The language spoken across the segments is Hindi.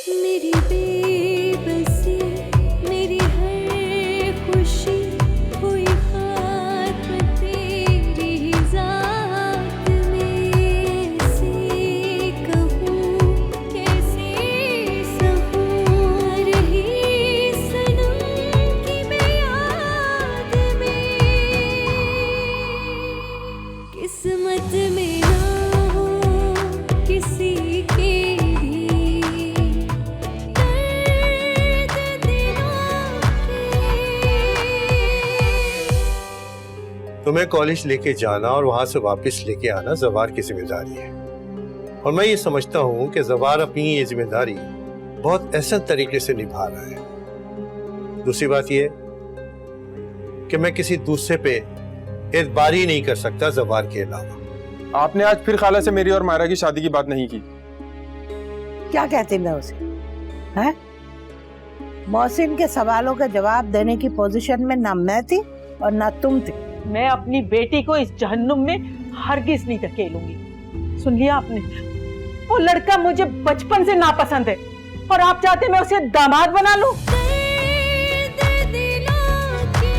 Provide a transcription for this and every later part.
मेरी बेबसी, मेरी हर खुशी हुई खात्म तेरी ही ज़ात में। से कहूँ कैसे सहूँ रही सनम की मैं याद में। किस्मत में ना हो किसी के भी दर्द दिलों के। तुम्हें कॉलेज लेके जाना और वहां से वापस लेके आना जवार की जिम्मेदारी है, और मैं ये समझता हूँ कि जवार अपनी ये जिम्मेदारी बहुत ऐसा तरीके से निभा रहा है। दूसरी बात ये कि मैं किसी दूसरे पे एतबार ही नहीं कर सकता जवार के अलावा। आपने आज फिर खाला से मेरी और मायरा की शादी की बात नहीं की। क्या कहती मैं उसे, हैं? मोहसिन के सवालों का जवाब देने की पोजीशन में ना मैं थी और ना तुम थी। मैं अपनी बेटी को इस जहन्नुम में हरगिज नहीं धकेलूंगी। सुन लिया आपने? वो लड़का मुझे बचपन से नापसंद है और आप चाहते मैं उसे दामाद बना लूं? दर्द दिलों के।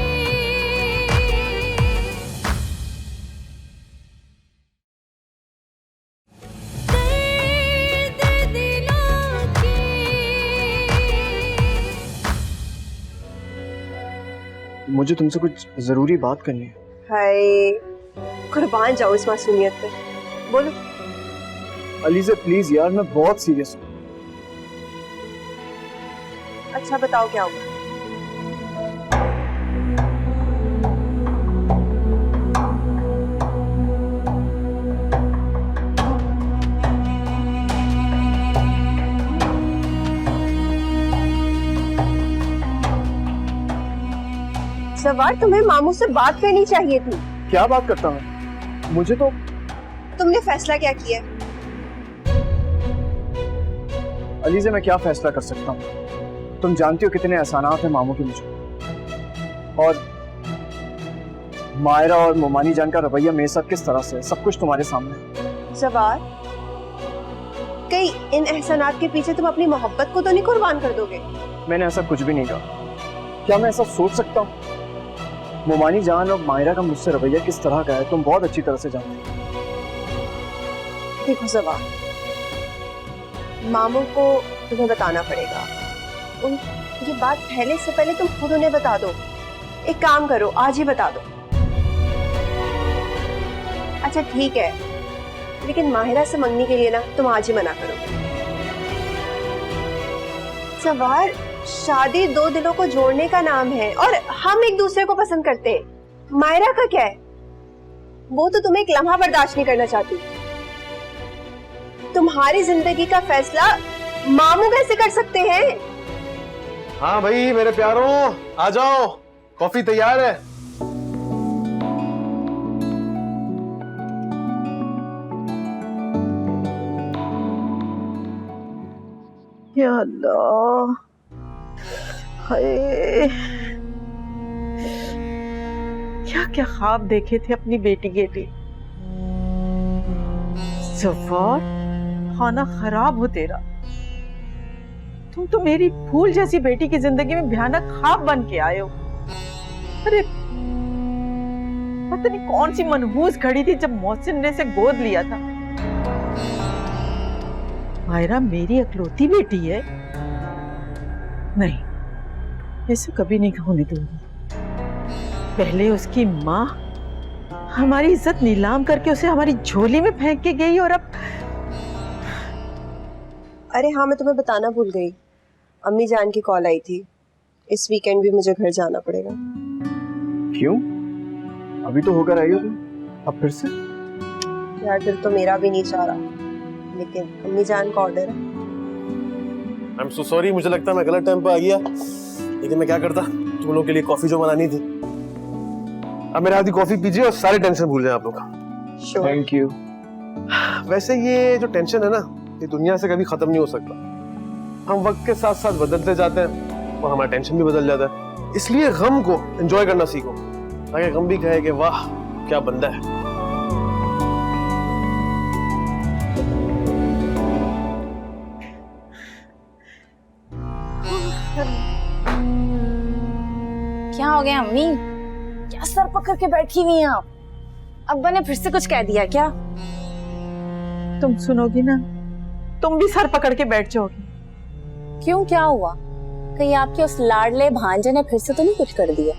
दर्द दिलों के। मुझे तुमसे कुछ जरूरी बात करनी है। हाय, कुर्बान जाओ इस मासूमियत पे। बोलो। अलीज़ा प्लीज यार, मैं बहुत सीरियस हूँ। अच्छा बताओ क्या हुआ? सवार, तुम्हें मामू से बात करनी चाहिए थी। क्या बात करता हूँ? मुझे तो तुमने फैसला क्या किया? अलीज़ा मैं क्या फैसला कर सकता हूँ? तुम जानती हो कितने एहसानात हैं मामू के मुझे, और मायरा और मोमानी जान का रवैया मेरे साथ किस तरह से है, सब कुछ तुम्हारे सामने है। सवार, कहीं इन एहसानात के पीछे तुम अपनी मोहब्बत को तो नहीं कुर्बान कर दोगे? मैंने ऐसा कुछ भी नहीं कहा। क्या मैं ऐसा सोच सकता हूँ? मोमानी जान और मायरा का मुझसे रवैया किस तरह का है तुम बहुत अच्छी तरह से जानती हो। देखो सवार, मामू को तुम्हें बताना पड़ेगा। ये बात पहले से पहले तुम खुद उन्हें बता दो। एक काम करो, आज ही बता दो। अच्छा ठीक है, लेकिन माहिरा से मंगनी के लिए ना तुम आज ही मना करो। सवार, शादी दो दिलों को जोड़ने का नाम है और हम एक दूसरे को पसंद करते हैं। मायरा का क्या है? वो तो तुम्हें एक लम्हा बर्दाश्त नहीं करना चाहती। तुम्हारी जिंदगी का फैसला मामू कैसे कर सकते हैं? हाँ भाई मेरे प्यारों, आ जाओ, कॉफी तैयार है। या अल्लाह, हाय क्या क्या ख्वाब देखे थे अपनी बेटी के लिए। सफार, खाना खराब हो तेरा। तुम तो मेरी फूल जैसी बेटी की जिंदगी में भयानक ख्वाब बन के आए हो। अरे पता नहीं कौन सी मनहूस घड़ी थी जब मोहसिन ने इसे गोद लिया था। मायरा मेरी अकलौती बेटी है। नहीं, ऐसे कभी नहीं होने दूंगी। पहले उसकी माँ हमारी इज्जत नीलाम करके उसे हमारी झोली में फेंक के गई, और अब अरे हाँ, मैं तुम्हें बताना भूल गई। अम्मी जान की कॉल आई थी। इस वीकेंड भी मुझे घर जाना पड़ेगा। क्यों? अभी तो होकर आई हो तुम, अब फिर से? यार दिल तो मेरा भी नहीं चाह रहा, लेकिन अम्मी जान का ऑर्डर है। आई एम सो सॉरी, मुझे लगता है मैं गलत टाइम पे आ गया, लेकिन मैं क्या करता, तुम लोगों के लिए कॉफी जो बनानी थी। अब मेरे हाथ की कॉफी पीजिए और सारे टेंशन भूल जाए आप लोग। Thank you. वैसे ये जो टेंशन है ना, ये दुनिया से कभी खत्म नहीं हो सकता। हम वक्त के साथ साथ बदलते जाते हैं और हमारा टेंशन भी बदल जाता है। इसलिए गम को एंजॉय करना सीखो, ताकि गम भी कहे कि वाह क्या बंदा है। क्या हो गया अम्मी? क्या सर पकड़ के बैठी हुई हैं आप? अब्बा ने फिर से कुछ कह दिया क्या? तुम सुनोगी ना, तुम भी सर पकड़ के बैठ जाओगी। क्यों, क्या हुआ? कहीं आपके उस लाडले भांजे ने फिर से तो नहीं कुछ कर दिया?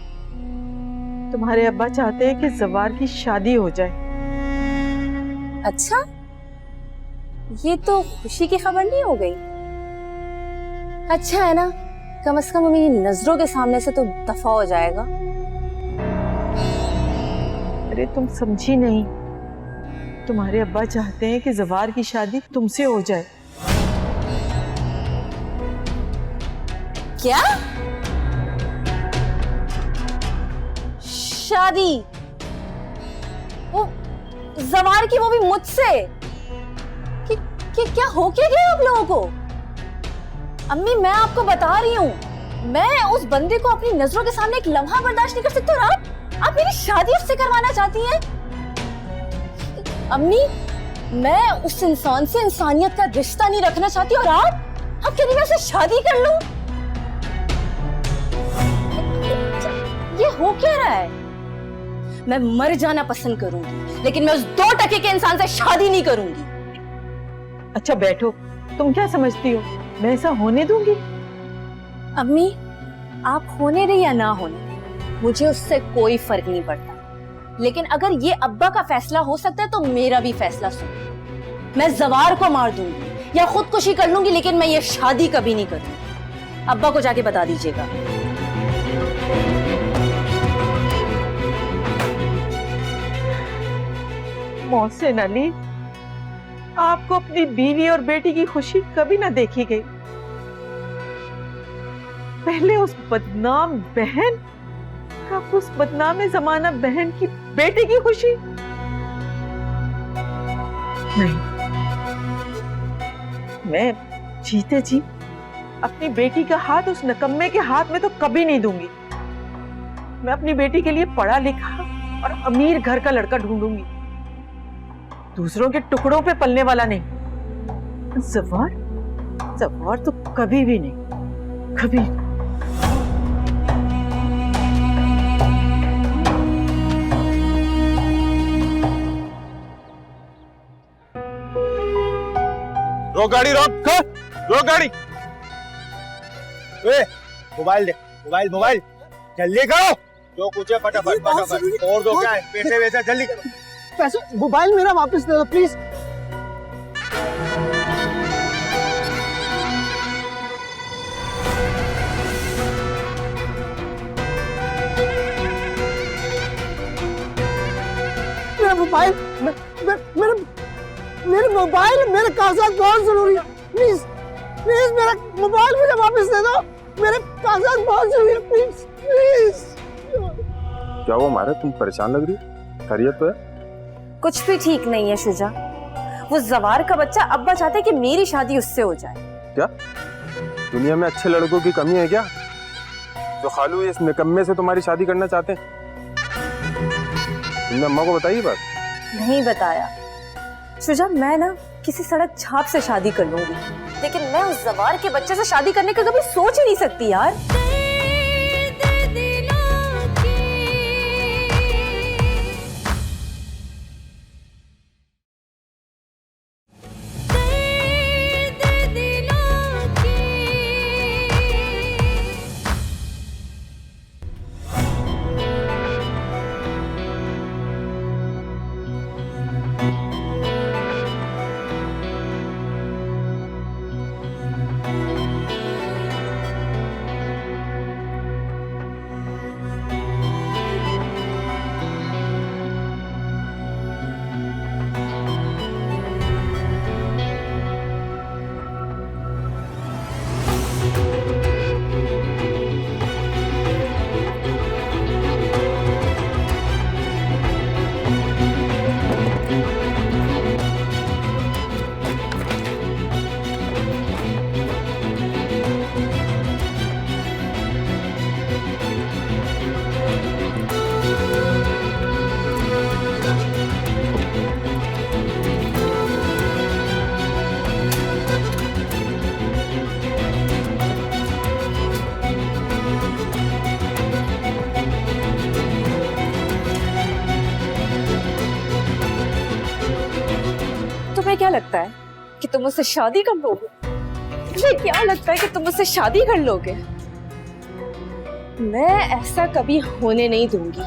तुम्हारे अब्बा चाहते हैं कि जवार की शादी हो जाए। अच्छा, ये तो खुशी की खबर नहीं हो गई। अच्छा है ना, कम से कम मेरी नजरों के सामने से तो दफा हो जाएगा। अरे तुम समझी नहीं, तुम्हारे अब्बा चाहते हैं कि जवार की शादी तुमसे हो जाए। क्या? शादी? वो जवार की, वो भी मुझसे? क्या हो क्या गया आप लोगों को? अम्मी, मैं आपको बता रही हूँ, मैं उस बंदे को अपनी नजरों के सामने एक लम्हा बर्दाश्त नहीं कर सकती। और आप मेरी शादी उससे करवाना चाहती हैं? अम्मी, मैं उस इंसान से इंसानियत का रिश्ता नहीं रखना चाहती, और आप कह रही मैं उससे शादी कर लूं? ये हो क्या रहा है? मैं मर जाना पसंद करूंगी, लेकिन मैं उस 2% के इंसान से शादी नहीं करूंगी। अच्छा बैठो, तुम क्या समझती हो मैं ऐसा होने दूंगी? अम्मी, आप होने रही या ना होने, मुझे उससे कोई फर्क नहीं पड़ता। लेकिन अगर ये अब्बा का फैसला हो सकता है तो मेरा भी फैसला सुनो। मैं जवार को मार दूंगी या खुदकुशी कर लूंगी, लेकिन मैं ये शादी कभी नहीं करूंगी। अब्बा को जाके बता दीजिएगा। मोहसिन अली, आपको अपनी बीवी और बेटी की खुशी कभी ना देखी गई। पहले उस बदनाम बहन, अब उस बदनाम जमाना बहन की बेटी की खुशी। नहीं, मैं जीते जी अपनी बेटी का हाथ उस नकम्मे के हाथ में तो कभी नहीं दूंगी। मैं अपनी बेटी के लिए पढ़ा लिखा और अमीर घर का लड़का ढूंढूंगी, दूसरों के टुकड़ों पे पलने वाला नहीं। जवार तो कभी भी नहीं, कभी। रोक गाड़ी, रोक रोक गाड़ी। ए, मोबाइल दे, मोबाइल मोबाइल जल्दी करो। जो कुछ है फटाफट फटाफट, और दो क्या है, पैसे वैसे जल्दी करो। पैसे, मोबाइल मेरा वापस दे दो प्लीज। मेरा मोबाइल, मेरे मोबाइल, मेरे कागजात बहुत जरूरी है। प्लीज प्लीज मेरा मोबाइल मुझे वापस दे दो, मेरे कागजात बहुत जरूरी है। Please please. क्या वो मारा, तुम परेशान लग रही हो? खैरियत तो है? कुछ भी ठीक नहीं है शुजा। वो जवार का बच्चा अब्बा चाहते कि मेरी शादी उससे हो जाए। क्या दुनिया में अच्छे लड़कों की कमी है क्या, जो खालू इस निकम्मे से तुम्हारी शादी करना चाहते हैं? तुमने अम्मा को बताई बात? नहीं बताया शुजा। मैं ना किसी सड़क छाप से शादी कर लूंगी, लेकिन मैं उस जवार के बच्चे से शादी करने का कभी सोच ही नहीं सकती यार। दर्द दिलों की दर्द दिलों की तुम्हें क्या लगता है कि तुम मुझसे शादी कर लोगे? तुम्हें क्या लगता है कि तुम मुझसे शादी कर लोगे? मैं ऐसा कभी होने नहीं दूंगी,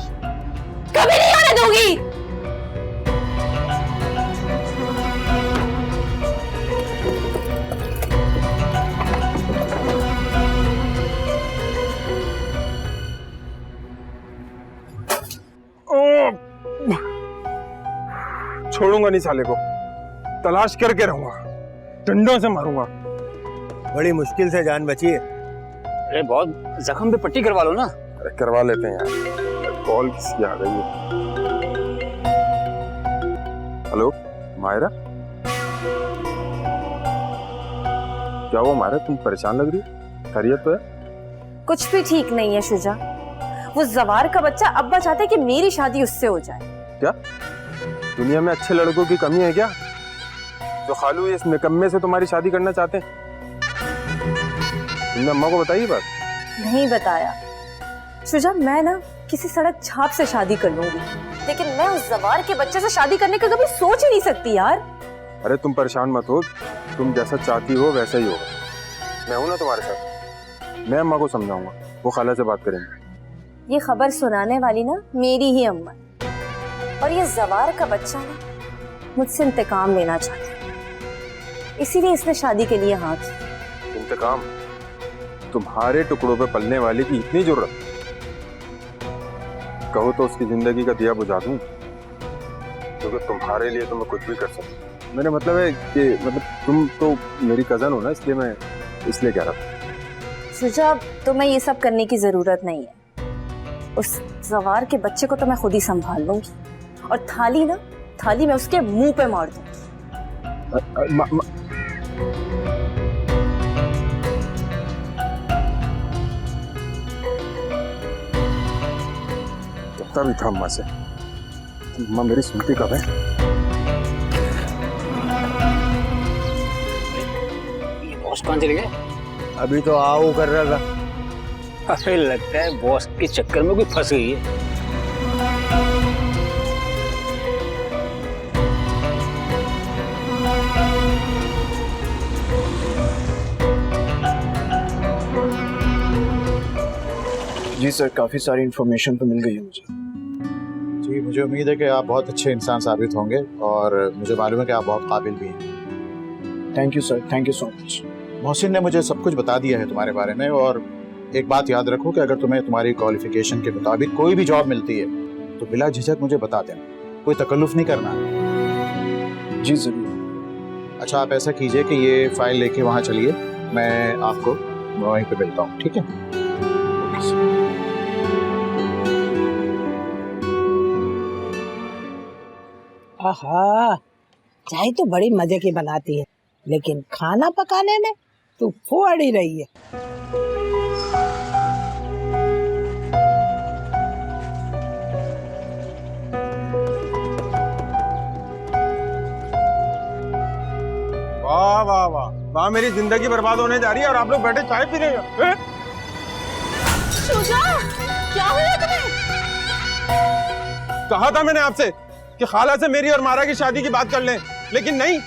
कभी नहीं होने दूंगी। छोड़ूंगा नहीं साले को, तलाश करके रहूंगा, डंडों से मारूंगा। बड़ी मुश्किल से जान बची है। अरे बहुत जख्म पे पट्टी करवा लो ना। अरे करवा लेते हैं यार। कॉल किसकी आ गई है? हेलो मायरा, क्या हुआ मायरा, तुम परेशान लग रही हो? खैरियत तो है? कुछ भी ठीक नहीं है शुजा। वो जवार का बच्चा अब्बा चाहते कि मेरी शादी उससे हो जाए। क्या दुनिया में अच्छे लड़कों की कमी है क्या, जो खालू इस निकम्मे से तुम्हारी शादी करना चाहते हैं? तुमने अम्मा को बताई बात? नहीं बताया शुजा। मैं ना किसी सड़क छाप से शादी कर लूंगी, लेकिन मैं उस जवार के बच्चे से शादी करने का कभी सोच ही नहीं सकती यार। अरे तुम परेशान मत हो, तुम जैसा चाहती हो वैसा ही होगा। मैं हूं ना तुम्हारे साथ, मैं अम्मा को समझाऊंगा, वो खाला से बात करेंगे। ये खबर सुनाने वाली ना मेरी ही अम्मा, और ये जवार का बच्चा ना मुझसे इंतकाम लेना चाहता है, इसीलिए इसने शादी के लिए हाँ की। इंतकाम? तुम्हारे टुकड़ों पे पलने वाले की इतनी जरूरत? कहो तो उसकी जिंदगी का दिया बुझा दूं, क्योंकि तुम्हारे लिए तो मैं कुछ भी कर सकता। मेरा मतलब है कि तुम तो मेरी कजन हो ना, इसलिए कह रहा था। सुझाव तुम्हें ये सब करने की जरूरत नहीं है। उस जवार के बच्चे को तो मैं खुद ही संभाल लूंगी, और थाली मैं उसके मुंह पे मार दूंगी। कहता भी था अम्मा से, अम्मा मेरी सुनती कब है? बॉस कहाँ चले गए? अभी तो आओ कर रहा था। अरे लगता है बॉस के चक्कर में कोई फंस गई है। जी सर, काफी सारी इंफॉर्मेशन तो मिल गई है मुझे। जी मुझे उम्मीद है कि आप बहुत अच्छे इंसान साबित होंगे, और मुझे मालूम है कि आप बहुत काबिल भी हैं। Thank you sir, thank you so much. Mohsin ने मुझे सब कुछ बता दिया है तुम्हारे बारे में, और एक बात याद रखो कि अगर तुम्हें तुम्हारी क्वालिफिकेशन के मुताबिक कोई भी जॉब मिलती है तो बिला झिझक मुझे बता देना, कोई तकल्लुफ नहीं करना। जी जरूर। अच्छा आप ऐसा कीजिए कि ये फाइल लेके वहाँ चलिए, मैं आपको वहीं पे मिलता हूँ, ठीक है? आहा, चाय तो बड़ी मजे की बनाती है, लेकिन खाना पकाने में तू फोड़ ही रही है। वाह वाह वाह वाह, मेरी जिंदगी बर्बाद होने जा रही है और आप लोग बैठे चाय पी रहे हो। शुजा, क्या हुआ तुम्हें? कहा था मैंने आपसे कि खाला से मेरी और मारा की शादी की बात कर लें, लेकिन नहीं।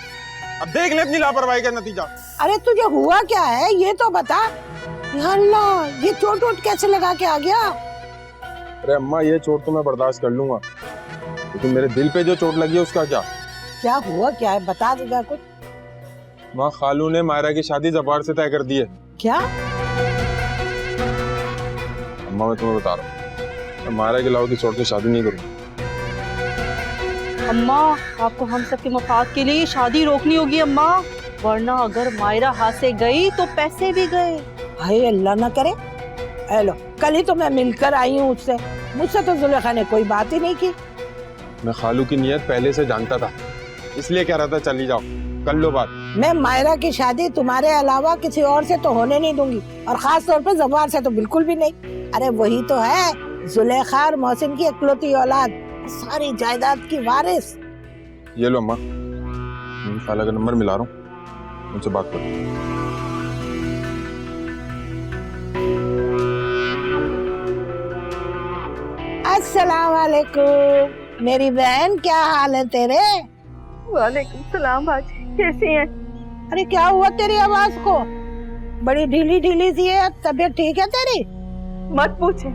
अब देख ले अपनी लापरवाही का नतीजा। अरे तुझे हुआ क्या है ये तो बता। अल्लाह, ये चोट वोट कैसे लगा के आ गया? अरे अम्मा, ये चोट तो मैं बर्दाश्त कर लूंगा, लेकिन मेरे दिल पे जो चोट लगी है उसका क्या? क्या हुआ क्या है, बता देगा कुछ? माँ, खालू ने मायरा की शादी जबार से तय कर दी है। क्या? अम्मा मैं तुम्हें बता रहा हूँ, मैं मायरा के अलावा किसी और से शादी नहीं करूँगा। अम्मा, आपको हम सबके मफाद के लिए शादी रोकनी होगी अम्मा, वरना अगर मायरा हाथ से गई तो पैसे भी गए। हाय अल्लाह ना करे। हेलो, कल ही तो मैं मिलकर आई हूँ उससे, मुझसे तो जुलेखा ने कोई बात ही नहीं की। मैं खालू की नियत पहले से जानता था, इसलिए कह रहा था चली जाओ, कर लो बात। मैं मायरा की शादी तुम्हारे अलावा किसी और से तो होने नहीं दूंगी, और खास तौर पे जबार से तो बिल्कुल भी नहीं। अरे वही तो है जुलेखा और मोहसिन की इकलौती औलाद, सारी जायदाद की वारिस। ये लो अम्मा, खाला का नंबर मिला रहा हूँ, उनसे बात करो। अस्सलाम वालेकुम मेरी बहन, क्या हाल है तेरे? वालेकुम सलाम बाजी, कैसी हैं? अरे क्या हुआ तेरी आवाज को? बड़ी ढीली ढीली सी है, तबीयत ठीक है तेरी? मत पूछे,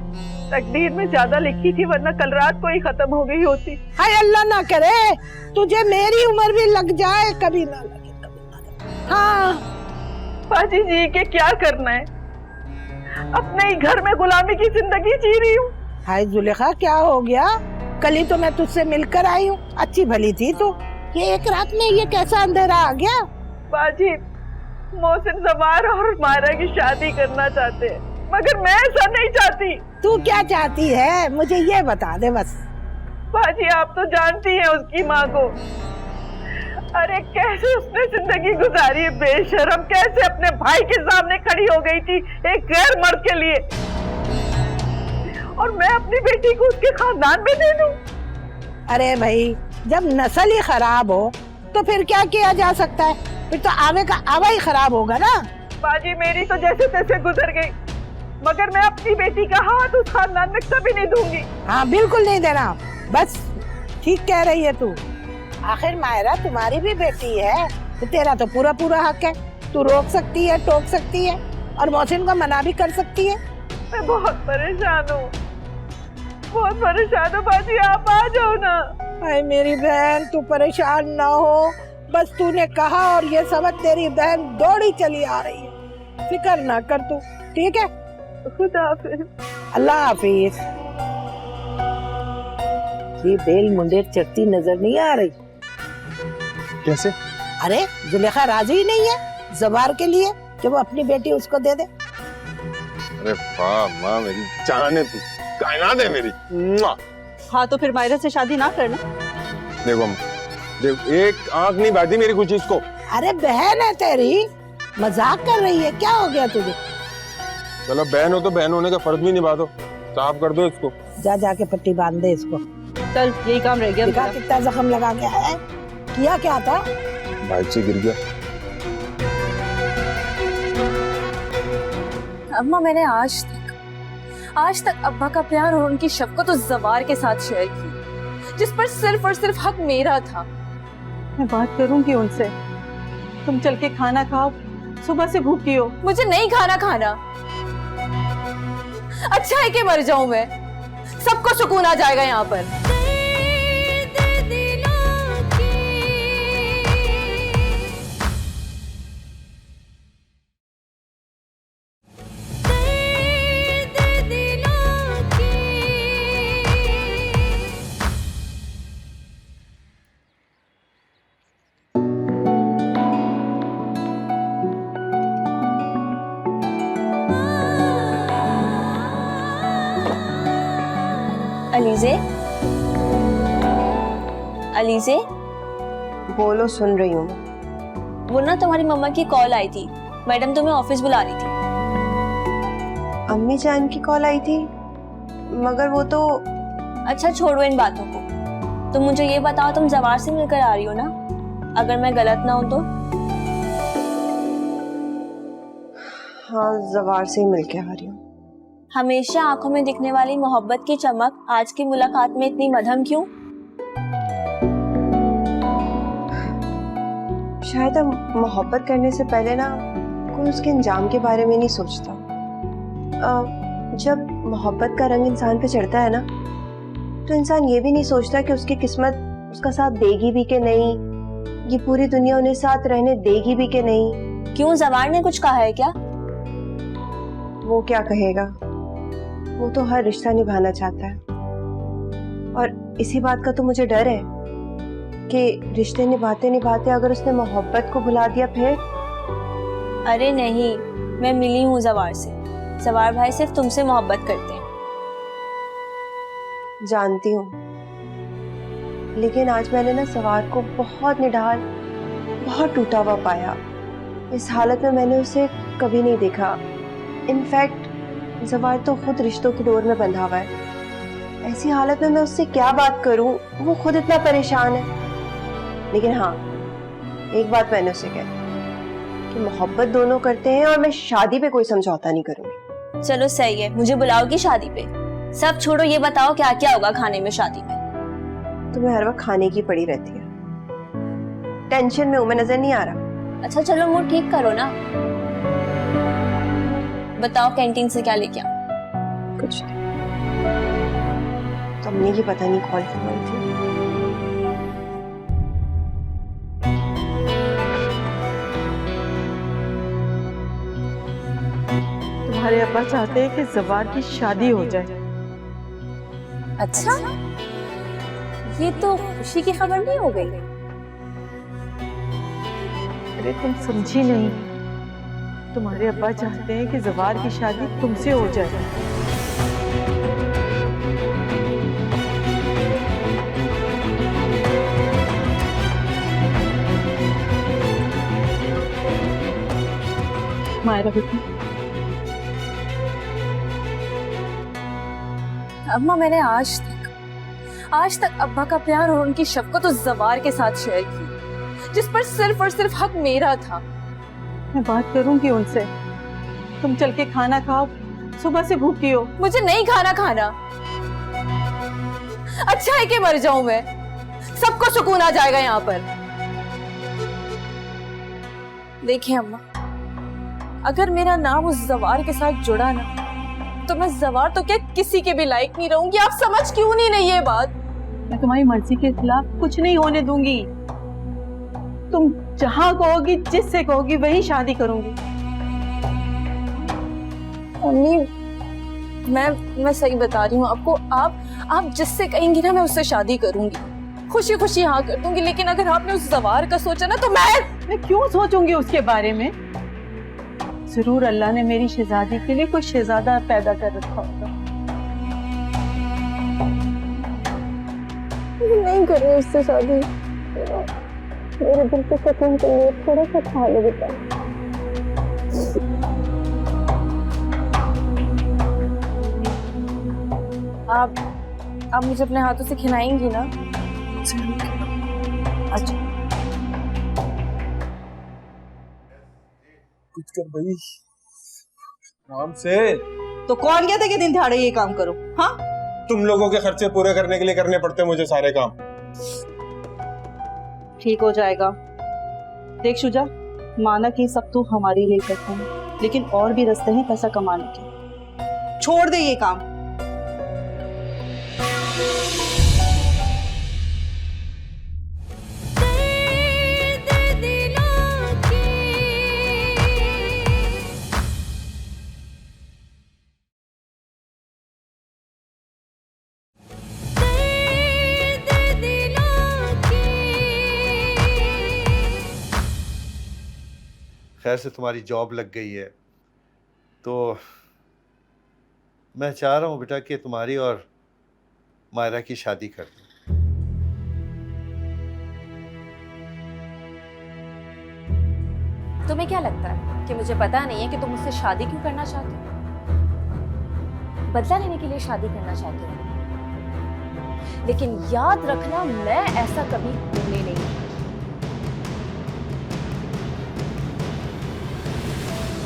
तकदीर में ज्यादा लिखी थी, वरना कल रात को ही खत्म हो गई होती। हाय अल्लाह ना करे तुझे मेरी उम्र भी लग जाए, कभी ना लगे, कभी ना लगे। हाँ बाजी जी के क्या करना है, अपने ही घर में गुलामी की जिंदगी जी रही हूँ। हाय जुलेखा क्या हो गया? कल ही तो मैं तुझसे मिलकर आई हूँ, अच्छी भली थी तो ये एक रात में ये कैसा अंधेरा आ गया? बाजी मोहसिन जवार और मायरा की शादी करना चाहते हैं, मगर मैं ऐसा नहीं चाहती। तू क्या चाहती है मुझे ये बता दे बस। बाजी आप तो जानती हैं उसकी माँ को, अरे कैसे उसने जिंदगी गुजारी है बेशरम, कैसे अपने भाई के सामने खड़ी हो गई थी एक गैर मर्द के लिए, और मैं अपनी बेटी को उसके खानदान में दे दूं? अरे भाई जब नस्ल ही खराब हो तो फिर क्या किया जा सकता है, फिर तो आवे का आवा ही खराब होगा ना। बाजी मेरी तो जैसे तैसे गुजर गई, मगर मैं अपनी बेटी का हाथ उस खानदान में कभी नहीं दूंगी। हाँ बिल्कुल नहीं देना, बस ठीक कह रही है तू। आखिर मायरा तुम्हारी भी बेटी है, तो तेरा तो पूरा पूरा हक है, तू रोक सकती है, टोक सकती है और मोहसिन को मना भी कर सकती है। मैं बहुत परेशान हूँ, बहुत परेशान हूँ बाजी, आप आ जाओ ना। हाय मेरी बहन तू परेशान ना हो, बस तूने कहा और ये समझ तेरी बहन दौड़ी चली आ रही है, फिक्र ना कर तू, ठीक है? खुदा हाफिज। अल्लाह हाफिज। ये बेल मुंडेर चढ़ती नजर नहीं आ रही? कैसे? अरे जुलेखा राजी ही नहीं है जवार के लिए कि वो अपनी बेटी उसको दे दे। अरे वाह माँ मेरी जान है तू, कायनात है मेरी। हाँ तो फिर मायरा से शादी ना करना। देखो अम्मा, देखो एक आंख नहीं बैठती मेरी कुछ चीज को। अरे बहन है तेरी, मजाक कर रही है, क्या हो गया तुझे? चलो बहन हो तो बहन होने का फर्ज भी निभा दो, साफ कर दो इसको। जा जाके पट्टी बांध दे इसको। चल यही काम रह गया। दिखा कितना जख्म लगा के आया है, किया क्या था? बाइक से गिर गया। अम्मा मैंने आज तक अब्बा का प्यार और उनकी शफकत उस जवार के साथ शेयर की, जिस पर सिर्फ और सिर्फ हक मेरा था। मैं बात करूंगी उनसे, तुम चल के खाना खाओ, सुबह से भूखी हो। मुझे नहीं खाना, अच्छा है कि मर जाऊं मैं, सबको सुकून आ जाएगा यहाँ पर। दर्द दिलों की दर्द दिलों की अलीज़े बोलो, सुन रही हूँ। वो ना तुम्हारी मम्मा की कॉल आई थी, मैडम तुम्हें ऑफिस बुला रही थी। अम्मी जान की कॉल आई थी, मगर वो तो। अच्छा छोड़ो इन बातों को, तुम मुझे ये बताओ तुम जवार से मिलकर आ रही हो ना, अगर मैं गलत ना हूं तो? हाँ जवार से ही मिलके आ रही हूँ। हमेशा आंखों में दिखने वाली मोहब्बत की चमक आज की मुलाकात में इतनी मध्यम क्यों? शायद हम मोहब्बत करने से पहले ना कोई उसके अंजाम के बारे में नहीं सोचता। जब मोहब्बत का रंग इंसान पे चढ़ता है ना, तो इंसान ये भी नहीं सोचता कि उसकी किस्मत उसका साथ देगी भी कि नहीं, ये पूरी दुनिया उन्हें साथ रहने देगी भी कि नहीं। क्यों, जवार ने कुछ कहा है क्या? वो क्या कहेगा, वो तो हर रिश्ता निभाना चाहता है, और इसी बात का तो मुझे डर है कि रिश्ते निभाते निभाते अगर उसने मोहब्बत को भुला दिया फिर। अरे नहीं, मैं मिली हूँ जवार से, जवार भाई सिर्फ तुमसे मोहब्बत करते हैं। जानती हूँ, लेकिन आज मैंने ना जवार को बहुत निढाल, बहुत टूटा हुआ पाया। इस हालत में मैंने उसे कभी नहीं देखा। इनफैक्ट जवार तो खुद रिश्तों की डोर में बंधा हुआ है। ऐसी हालत में मैं उससे क्या बात करूं, वो खुद इतना परेशान है। लेकिन हाँ, एक बात मैंने उसे कही कि मोहब्बत दोनों करते हैं और मैं शादी पे कोई समझौता नहीं करूंगी। चलो सही है, मुझे बुलाओगी शादी पे? सब छोड़ो, ये बताओ क्या क्या होगा खाने में शादी में? तुम्हें हर वक्त खाने की पड़ी रहती है। टेंशन में हूँ, मैं नजर नहीं आ रहा। अच्छा चलो मूड ठीक करो ना, बताओ कैंटीन से क्या लेके आऊं? कुछ नहीं। तो अम्मी की पता नहीं कॉल क्यों आई थी। तुम्हारे अब्बा चाहते हैं कि जवार की शादी हो जाए। अच्छा, ये तो खुशी की खबर नहीं हो गई? अरे तुम समझी नहीं, तुम्हारे अब्बा चाहते हैं कि जवार की शादी तुमसे हो जाए। मायरा बेटी, अम्मा मैंने आज तक अब्बा का प्यार और उनकी शफकत उस जवार के साथ शेयर की, जिस पर सिर्फ और सिर्फ हक मेरा था। मैं बात करूंगी उनसे, तुम चल के खाना खाओ, सुबह से भूखी हो। मुझे नहीं खाना। अच्छा है कि मर जाऊं मैं, सबको सुकून आ जाएगा यहाँ पर। देखिए अम्मा, अगर मेरा नाम उस जवार के साथ जुड़ा ना, तो मैं जवार तो क्या किसी के भी लायक नहीं रहूंगी। आप समझ क्यों नहीं रही ये बात? मैं तुम्हारी मर्जी के खिलाफ कुछ नहीं होने दूंगी। तुम जहां कहोगी, जिससे कहोगी, वही शादी करूंगी। अम्मी, मैं सही बता रही हूँ आपको, आप जिससे कहेंगी ना मैं उससे शादी करूंगी, खुशी खुशी हाँ कर दूंगी। लेकिन अगर आपने उस जवार का सोचा ना, तो मैं क्यों सोचूंगी उसके बारे में? जरूर अल्लाह ने मेरी शहजादी के लिए कोई शहजादा पैदा कर रखा होगा। नहीं कर रही उससे शादी, मेरे दिल पे सुकून के लिए थोड़ा सा खा लो बेटा। आप मुझे अपने हाथों से खिलाएंगी ना? अच्छा कुछ कर भाई, आराम से। तो कौन कहता कि दिन दिहाड़े ये काम करो? हाँ, तुम लोगों के खर्चे पूरे करने के लिए करने पड़ते मुझे सारे काम। ठीक हो जाएगा। देख शुजा, माना कि सब तो हमारे लिए करते हैं, लेकिन और भी रास्ते हैं पैसा कमाने के। छोड़ दे ये काम। दर्द दिलों के दर्द दिलों के। खैर से तुम्हारी जॉब लग गई है, तो मैं चाह रहा हूँ बेटा कि तुम्हारी और मायरा की शादी कर दूं। तुम्हें क्या लगता है कि मुझे पता नहीं है कि तुम मुझसे शादी क्यों करना चाहते हो? बदला लेने के लिए शादी करना चाहते हो? लेकिन याद रखना, मैं ऐसा कभी होने नहीं दूंगी।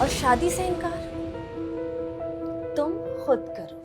और शादी से इनकार तुम खुद करो।